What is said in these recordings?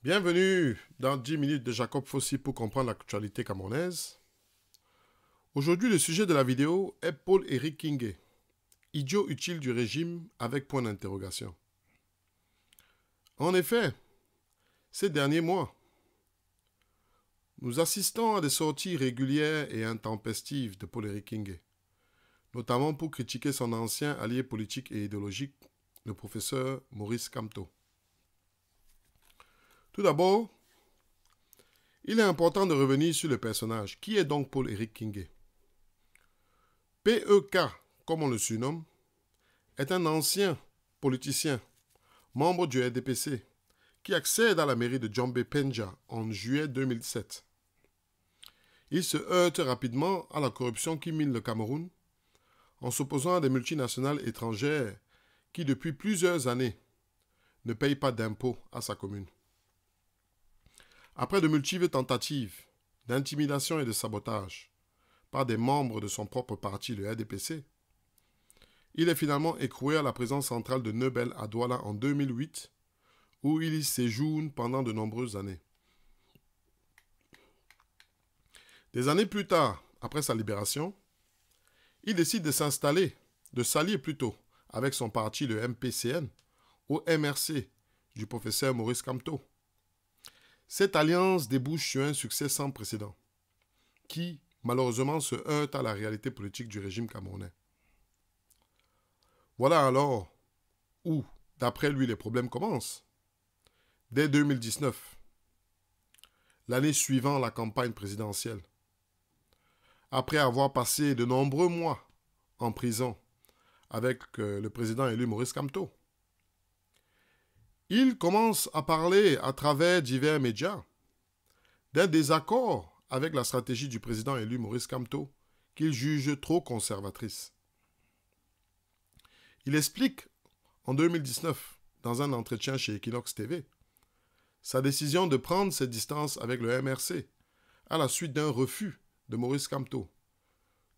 Bienvenue dans 10 minutes de Jacob Fossi pour comprendre l'actualité camerounaise. Aujourd'hui, le sujet de la vidéo est Paul-Éric Kingé, idiot utile du régime avec point d'interrogation. En effet, ces derniers mois, nous assistons à des sorties régulières et intempestives de Paul-Éric Kingé, notamment pour critiquer son ancien allié politique et idéologique, le professeur Maurice Kamto. Tout d'abord, il est important de revenir sur le personnage. Qui est donc Paul-Éric Kingé? PEK, comme on le surnomme, est un ancien politicien, membre du RDPC, qui accède à la mairie de Djambé-Pendja en juillet 2007. Il se heurte rapidement à la corruption qui mine le Cameroun en s'opposant à des multinationales étrangères qui, depuis plusieurs années, ne payent pas d'impôts à sa commune. Après de multiples tentatives d'intimidation et de sabotage par des membres de son propre parti, le RDPC, il est finalement écroué à la prison centrale de Neubel à Douala en 2008, où il y séjourne pendant de nombreuses années. Des années plus tard, après sa libération, il décide de s'allier plutôt, avec son parti, le MPCN, au MRC du professeur Maurice Kamto. Cette alliance débouche sur un succès sans précédent, qui, malheureusement, se heurte à la réalité politique du régime camerounais. Voilà alors où, d'après lui, les problèmes commencent. Dès 2019, l'année suivant la campagne présidentielle, après avoir passé de nombreux mois en prison avec le président élu Maurice Kamto, il commence à parler à travers divers médias d'un désaccord avec la stratégie du président élu Maurice Kamto qu'il juge trop conservatrice. Il explique en 2019, dans un entretien chez Equinox TV, sa décision de prendre ses distances avec le MRC à la suite d'un refus de Maurice Kamto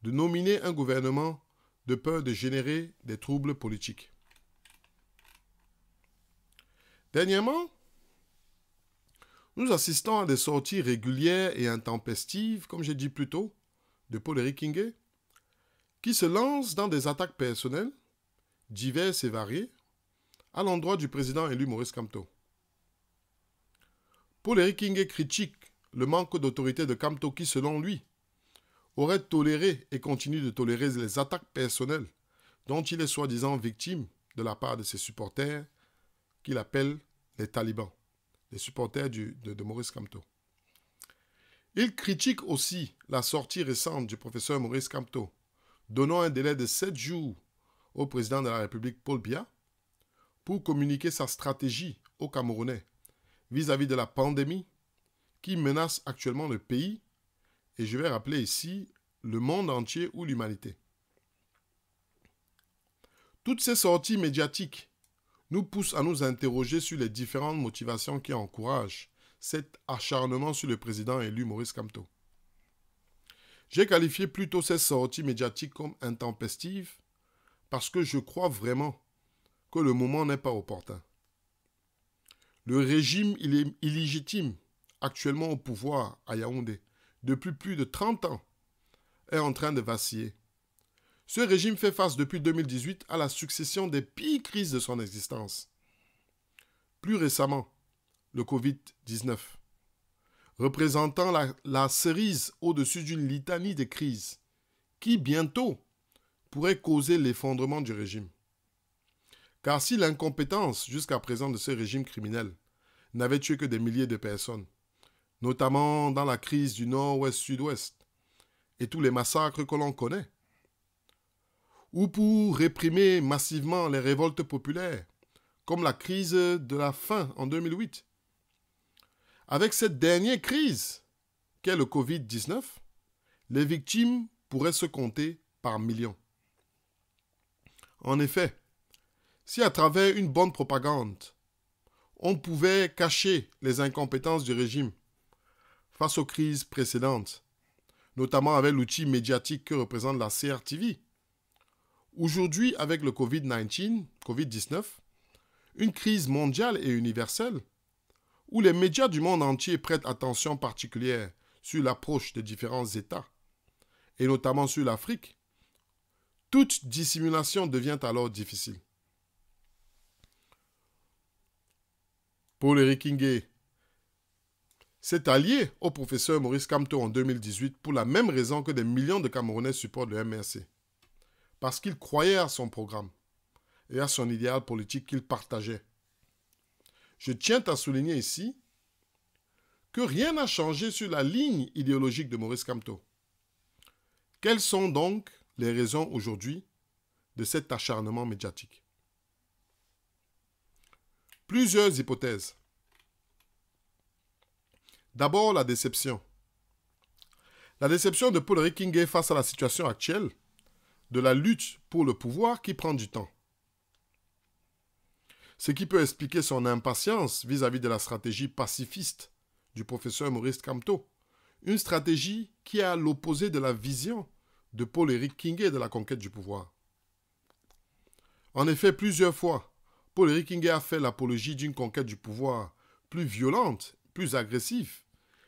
de nominer un gouvernement de peur de générer des troubles politiques. Dernièrement, nous assistons à des sorties régulières et intempestives, comme j'ai dit plus tôt, de Paul-Éric Kingé, qui se lance dans des attaques personnelles, diverses et variées, à l'endroit du président élu Maurice Kamto. Paul-Éric Kingé critique le manque d'autorité de Kamto qui, selon lui, aurait toléré et continue de tolérer les attaques personnelles dont il est soi-disant victime de la part de ses supporters qu'il appelle les talibans, les supporters de Maurice Kamto. Il critique aussi la sortie récente du professeur Maurice Kamto, donnant un délai de 7 jours au président de la République Paul Biya pour communiquer sa stratégie aux Camerounais vis-à-vis de la pandémie qui menace actuellement le pays et je vais rappeler ici le monde entier ou l'humanité. Toutes ces sorties médiatiques nous poussent à nous interroger sur les différentes motivations qui encouragent cet acharnement sur le président élu Maurice Kamto. J'ai qualifié plutôt ces sorties médiatiques comme intempestives parce que je crois vraiment que le moment n'est pas opportun. Le régime illégitime actuellement au pouvoir à Yaoundé depuis plus de 30 ans est en train de vaciller. Ce régime fait face depuis 2018 à la succession des pires crises de son existence. Plus récemment, le Covid-19, représentant la cerise au-dessus d'une litanie de crises qui, bientôt, pourrait causer l'effondrement du régime. Car si l'incompétence jusqu'à présent de ce régime criminel n'avait tué que des milliers de personnes, notamment dans la crise du Nord-Ouest-Sud-Ouest et tous les massacres que l'on connaît, ou pour réprimer massivement les révoltes populaires, comme la crise de la faim en 2008. Avec cette dernière crise, qu'est le Covid-19, les victimes pourraient se compter par millions. En effet, si à travers une bonne propagande, on pouvait cacher les incompétences du régime face aux crises précédentes, notamment avec l'outil médiatique que représente la CRTV, aujourd'hui, avec le Covid-19, une crise mondiale et universelle, où les médias du monde entier prêtent attention particulière sur l'approche des différents États, et notamment sur l'Afrique, toute dissimulation devient alors difficile. Paul-Éric Ngué s'est allié au professeur Maurice Kamto en 2018 pour la même raison que des millions de Camerounais supportent le MRC. Parce qu'il croyait à son programme et à son idéal politique qu'il partageait. Je tiens à souligner ici que rien n'a changé sur la ligne idéologique de Maurice Kamto. Quelles sont donc les raisons aujourd'hui de cet acharnement médiatique? Plusieurs hypothèses. D'abord, la déception. La déception de Paul-Éric Ngué face à la situation actuelle de la lutte pour le pouvoir qui prend du temps. Ce qui peut expliquer son impatience vis-à-vis de la stratégie pacifiste du professeur Maurice Kamto, une stratégie qui est à l'opposé de la vision de Paul-Éric Ngué de la conquête du pouvoir. En effet, plusieurs fois, Paul-Éric Ngué a fait l'apologie d'une conquête du pouvoir plus violente, plus agressive,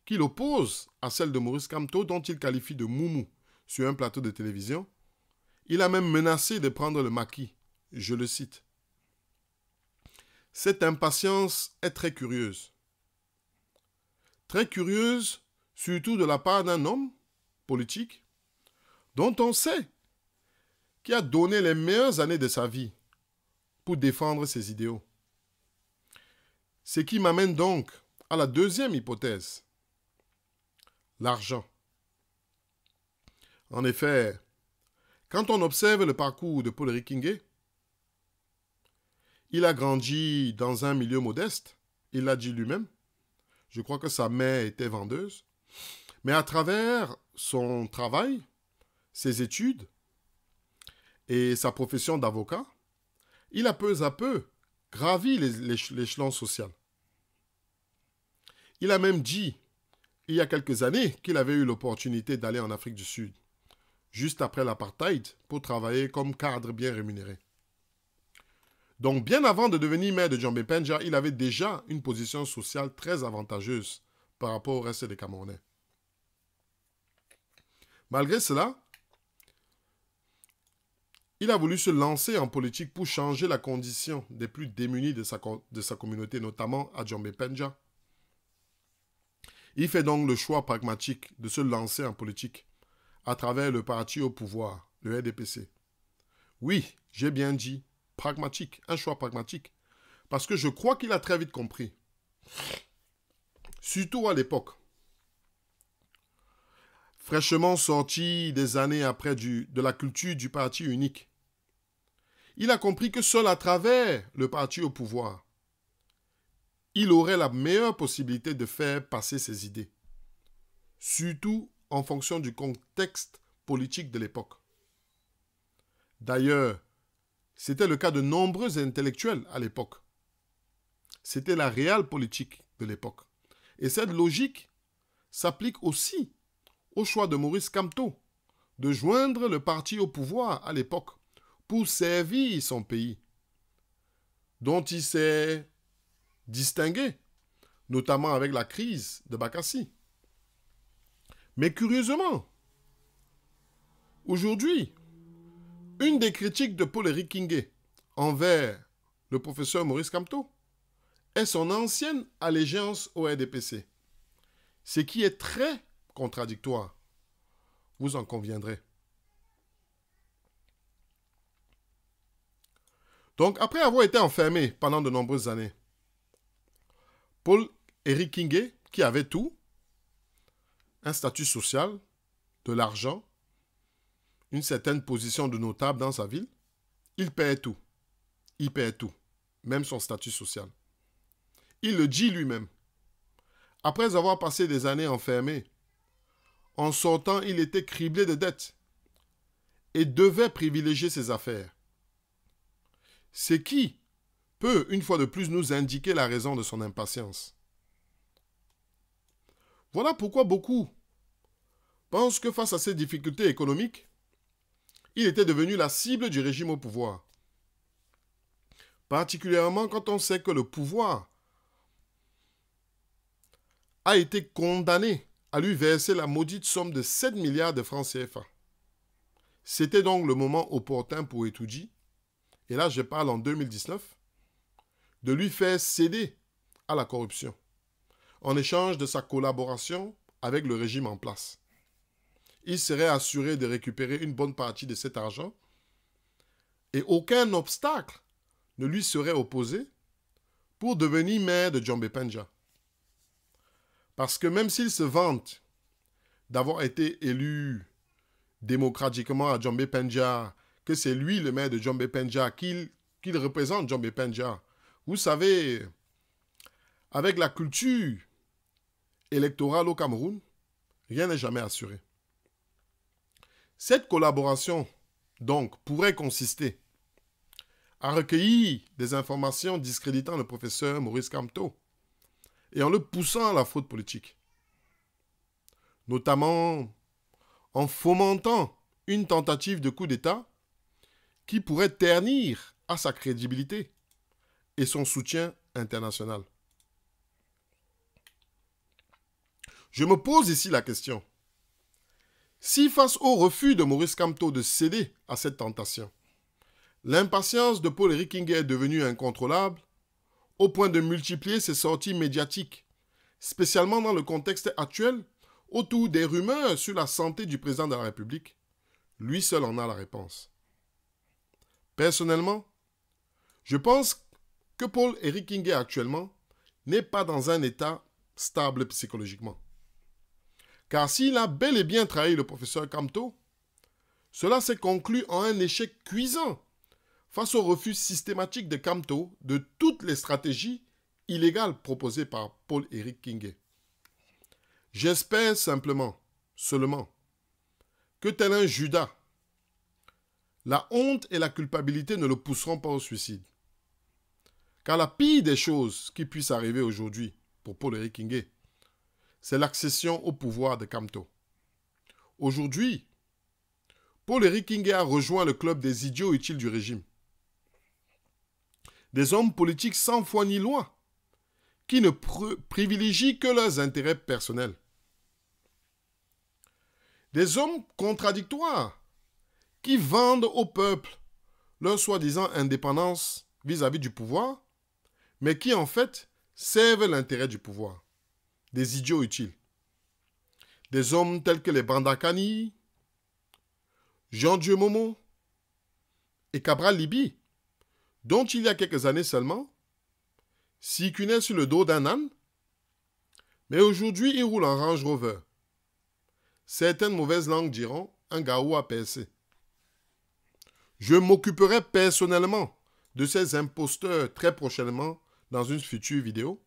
qu'il oppose à celle de Maurice Kamto, dont il qualifie de moumou sur un plateau de télévision. Il a même menacé de prendre le maquis. Je le cite. Cette impatience est très curieuse. Très curieuse, surtout de la part d'un homme politique dont on sait qu'il a donné les meilleures années de sa vie pour défendre ses idéaux. Ce qui m'amène donc à la deuxième hypothèse, l'argent. En effet, quand on observe le parcours de Paul-Éric Ngué, il a grandi dans un milieu modeste, il l'a dit lui-même. Je crois que sa mère était vendeuse. Mais à travers son travail, ses études et sa profession d'avocat, il a peu à peu gravi l'échelon social. Il a même dit, il y a quelques années, qu'il avait eu l'opportunité d'aller en Afrique du Sud, juste après l'apartheid, pour travailler comme cadre bien rémunéré. Donc, bien avant de devenir maire de Djambé Penja, il avait déjà une position sociale très avantageuse par rapport au reste des Camerounais. Malgré cela, il a voulu se lancer en politique pour changer la condition des plus démunis de sa communauté, notamment à Djambé Penja. Il fait donc le choix pragmatique de se lancer en politique à travers le parti au pouvoir, le RDPC. Oui, j'ai bien dit pragmatique, un choix pragmatique, parce que je crois qu'il a très vite compris, surtout à l'époque, fraîchement sorti des années après de la culture du parti unique. Il a compris que seul à travers le parti au pouvoir, il aurait la meilleure possibilité de faire passer ses idées, surtout en fonction du contexte politique de l'époque. D'ailleurs, c'était le cas de nombreux intellectuels à l'époque. C'était la réelle politique de l'époque. Et cette logique s'applique aussi au choix de Maurice Kamto de joindre le parti au pouvoir à l'époque pour servir son pays, dont il s'est distingué, notamment avec la crise de Bakassi. Mais curieusement, aujourd'hui, une des critiques de Paul-Éric Ngué envers le professeur Maurice Kamto est son ancienne allégeance au RDPC, ce qui est très contradictoire, vous en conviendrez. Donc, après avoir été enfermé pendant de nombreuses années, Paul-Éric Ngué, qui avait tout, un statut social, de l'argent, une certaine position de notable dans sa ville, il perd tout. Il perd tout, même son statut social. Il le dit lui-même. Après avoir passé des années enfermé, en sortant, il était criblé de dettes et devait privilégier ses affaires. Ce qui peut, une fois de plus, nous indiquer la raison de son impatience. Voilà pourquoi beaucoup pensent que face à ces difficultés économiques, il était devenu la cible du régime au pouvoir. Particulièrement quand on sait que le pouvoir a été condamné à lui verser la maudite somme de 7 milliards de francs CFA. C'était donc le moment opportun pour Etudji, et là je parle en 2019, de lui faire céder à la corruption, en échange de sa collaboration avec le régime en place. Il serait assuré de récupérer une bonne partie de cet argent et aucun obstacle ne lui serait opposé pour devenir maire de Djambé-Pendja. Parce que même s'il se vante d'avoir été élu démocratiquement à Djambé-Pendja, que c'est lui le maire de Djambé-Pendja, qu'il représente Djambé-Pendja, vous savez, avec la culture électorale au Cameroun, rien n'est jamais assuré. Cette collaboration, donc, pourrait consister à recueillir des informations discréditant le professeur Maurice Kamto et en le poussant à la fraude politique, notamment en fomentant une tentative de coup d'État qui pourrait ternir à sa crédibilité et son soutien international. Je me pose ici la question. Si face au refus de Maurice Kamto de céder à cette tentation, l'impatience de Paul-Éric Kingué est devenue incontrôlable au point de multiplier ses sorties médiatiques, spécialement dans le contexte actuel autour des rumeurs sur la santé du président de la République, lui seul en a la réponse. Personnellement, je pense que Paul-Éric Kingué actuellement n'est pas dans un état stable psychologiquement. Car s'il a bel et bien trahi le professeur Kamto, cela s'est conclu en un échec cuisant face au refus systématique de Kamto de toutes les stratégies illégales proposées par Paul-Éric Kingué. J'espère seulement, que tel un Judas, la honte et la culpabilité ne le pousseront pas au suicide. Car la pire des choses qui puissent arriver aujourd'hui pour Paul-Éric Kingué, c'est l'accession au pouvoir de Kamto. Aujourd'hui, Paul-Éric Kingué a rejoint le club des idiots utiles du régime. Des hommes politiques sans foi ni loi, qui ne privilégient que leurs intérêts personnels. Des hommes contradictoires, qui vendent au peuple leur soi-disant indépendance vis-à-vis du pouvoir, mais qui en fait servent l'intérêt du pouvoir. Des idiots utiles. Des hommes tels que les Bandakani, Jean-Dieu Momo et Cabral Libi, dont il y a quelques années seulement, circulaient sur le dos d'un âne, mais aujourd'hui ils roulent en Range Rover. Certaines mauvaises langues diront un gaou à percer. Je m'occuperai personnellement de ces imposteurs très prochainement dans une future vidéo,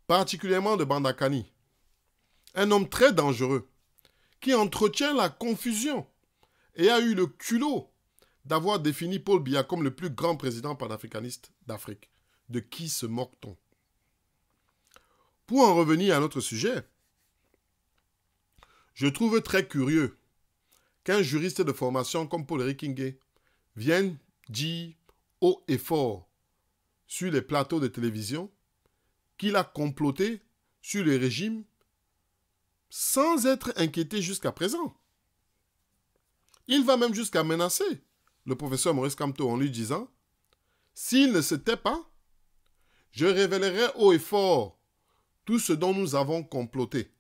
particulièrement de Bandakani, un homme très dangereux qui entretient la confusion et a eu le culot d'avoir défini Paul Biya comme le plus grand président panafricaniste d'Afrique. De qui se moque-t-on? Pour en revenir à notre sujet, je trouve très curieux qu'un juriste de formation comme Paul-Éric Kingué vienne dire haut et fort sur les plateaux de télévision qu'il a comploté sur le régime sans être inquiété jusqu'à présent. Il va même jusqu'à menacer le professeur Maurice Kamto en lui disant « S'il ne se tait pas, je révélerai haut et fort tout ce dont nous avons comploté. »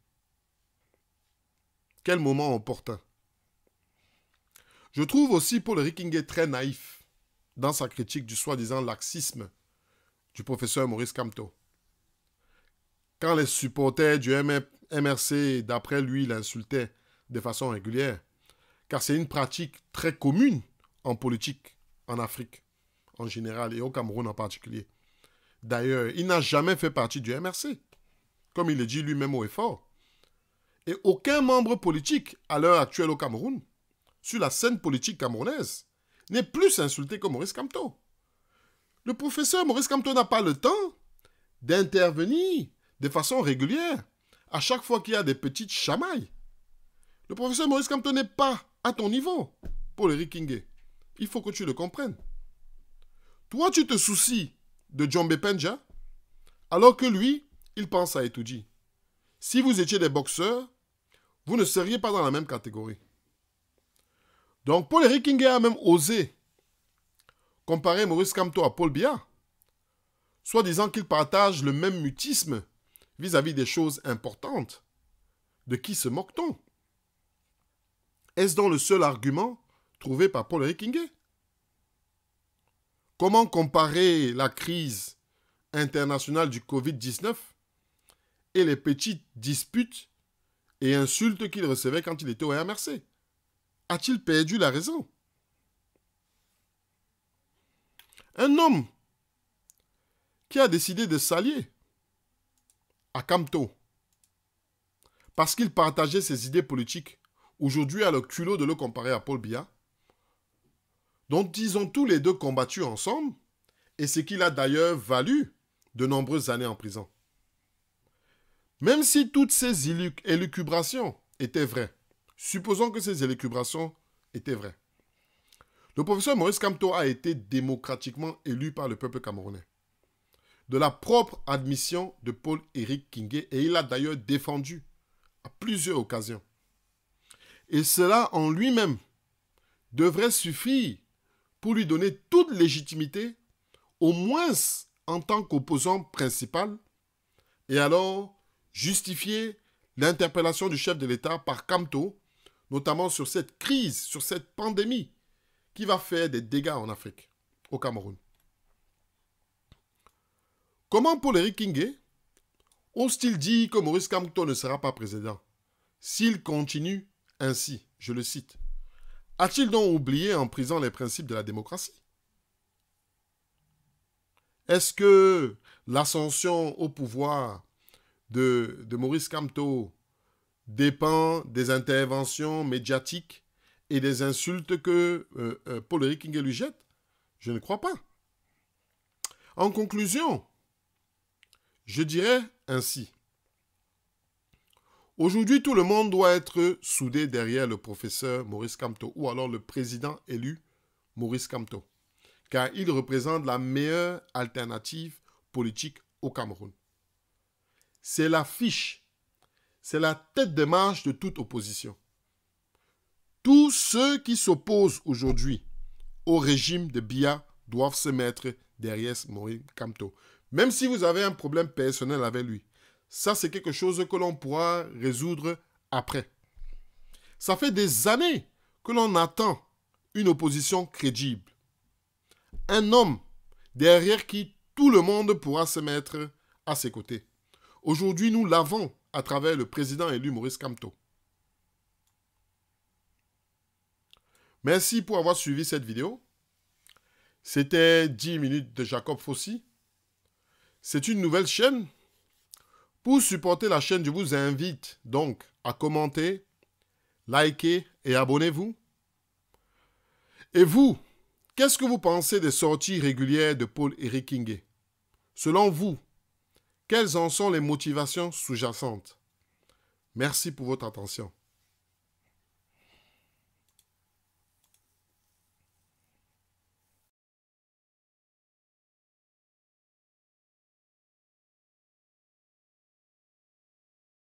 Quel moment opportun. Je trouve aussi Paul-Éric Kingué très naïf dans sa critique du soi-disant laxisme du professeur Maurice Kamto. Quand les supporters du MRC, d'après lui, l'insultaient de façon régulière, car c'est une pratique très commune en politique, en Afrique en général et au Cameroun en particulier. D'ailleurs, il n'a jamais fait partie du MRC, comme il le dit lui-même haut et fort. Et aucun membre politique, à l'heure actuelle au Cameroun, sur la scène politique camerounaise, n'est plus insulté que Maurice Kamto. Le professeur Maurice Kamto n'a pas le temps d'intervenir de façon régulière à chaque fois qu'il y a des petites chamailles. Le professeur Maurice Kamto n'est pas à ton niveau, Paul-Éric Kingué. Il faut que tu le comprennes. Toi, tu te soucies de Djambé-Pendja, alors que lui, il pense à Etudji. Si vous étiez des boxeurs, vous ne seriez pas dans la même catégorie. Donc, Paul-Éric Kingué a même osé comparer Maurice Kamto à Paul Biya, soit disant qu'ils partagent le même mutisme vis-à-vis des choses importantes. De qui se moque-t-on? Est-ce donc le seul argument trouvé par Paul-Éric Kingué? Comment comparer la crise internationale du Covid-19 et les petites disputes et insultes qu'il recevait quand il était au RMRC? A-t-il perdu la raison? Un homme qui a décidé de s'allier à Kamto parce qu'il partageait ses idées politiques, aujourd'hui a le culot de le comparer à Paul Biya, dont ils ont tous les deux combattu ensemble, et ce qui l'a d'ailleurs valu de nombreuses années en prison. Même si toutes ces élucubrations étaient vraies, supposons que ces élucubrations étaient vraies, le professeur Maurice Kamto a été démocratiquement élu par le peuple camerounais, de la propre admission de Paul-Éric Kingué, et il l'a d'ailleurs défendu à plusieurs occasions. Et cela en lui-même devrait suffire pour lui donner toute légitimité, au moins en tant qu'opposant principal, et alors justifier l'interpellation du chef de l'État par Kamto, notamment sur cette crise, sur cette pandémie qui va faire des dégâts en Afrique, au Cameroun. Comment Paul-Éric Kingué ose-t-il dire que Maurice Kamto ne sera pas président s'il continue ainsi, je le cite? A-t-il donc oublié en prison les principes de la démocratie? Est-ce que l'ascension au pouvoir de Maurice Kamto dépend des interventions médiatiques et des insultes que Paul-Éric Kingué lui jette? Je ne crois pas. En conclusion, je dirais ainsi. Aujourd'hui, tout le monde doit être soudé derrière le professeur Maurice Kamto ou alors le président élu Maurice Kamto, car il représente la meilleure alternative politique au Cameroun. C'est l'affiche, c'est la tête de marche de toute opposition. Tous ceux qui s'opposent aujourd'hui au régime de Biya doivent se mettre derrière Maurice Kamto. Même si vous avez un problème personnel avec lui, ça c'est quelque chose que l'on pourra résoudre après. Ça fait des années que l'on attend une opposition crédible. Un homme derrière qui tout le monde pourra se mettre à ses côtés. Aujourd'hui, nous l'avons à travers le président élu Maurice Kamto. Merci pour avoir suivi cette vidéo. C'était 10 minutes de Jacob Fossi. C'est une nouvelle chaîne. Pour supporter la chaîne, je vous invite donc à commenter, liker et abonnez-vous. Et vous, qu'est-ce que vous pensez des sorties régulières de Paul-Éric Kingué? Selon vous, quelles en sont les motivations sous-jacentes? Merci pour votre attention.